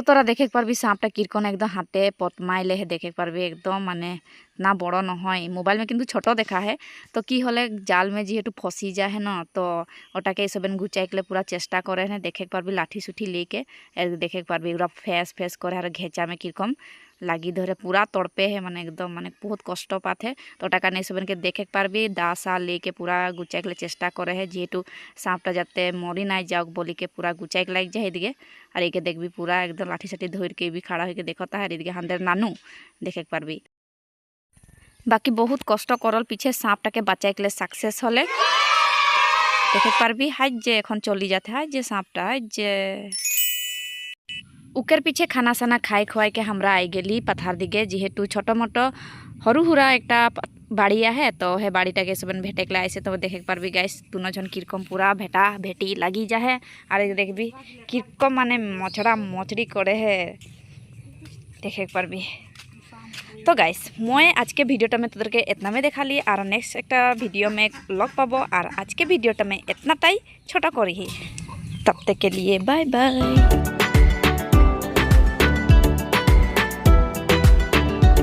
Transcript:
তোরা দেখে পারবি সাপটা কিরকম একদম হাতে পতমাইলে দেখে পারবি একদম মানে না বড় নহয় মোবাইল में কিন্তু ছোট দেখা है তো কি হলে জাল में যেহেতু ফসি যায় है ना तो ওটাকে সবেন গুচাইকলে পুরা চেষ্টা করে है দেখে পারবি লাঠি সুঠি लेके দেখে পারবি ওরা ফেস ফেস করে আর ঘেঁচা में কিরকম লাগি ধরে পুরা তড়পে है মানে একদম মানে বহুত কষ্ট পাথে তো ওটা কানে সবেনকে দেখে পারবি দাসা लेके পুরা গুচাইকলে চেষ্টা করে है যেহেতু সাপটা যাতে মরি নাই যাওক বলিকে পুরা গুচাইক লাগ যায় এদিকে আর একে দেখবি পুরা একদম লাঠি সাঠি ধরে के भी खड़ा होके देखता है एदिके हांदेर नानू देखे पारबी बाकी बहुत कष्ट करल पीछे साँपटाके बाँचाइकले सक्सेस हले देखे पारबी हाज जे एखन चली जाते हाज जे साँपटा हाज जे उकेर पीछे खाना साना खाई खुआई के हमरा आई गेली पथार दिगे जेहेतु छोटो मोटो हरू हुरा एकटा बाड़िया है तो हे बाड़ीटाके सबन भेटेकले आइसे तो देखे पारबी गाइस दुनो जन किरकम पूरा भेटा भेटी लगी जाए और देखबी किरकम माने मछड़ा मछड़ी करे है देखे पारबी तो गाइस मैं आज के भिडियोटा में तोदेरके इतना में देखा ली और नेक्स्ट एक भिडियो में लग पाबो और आज के भिडियोटा में इतनाटाई छोटा करी तब तक के लिए बाय बाय।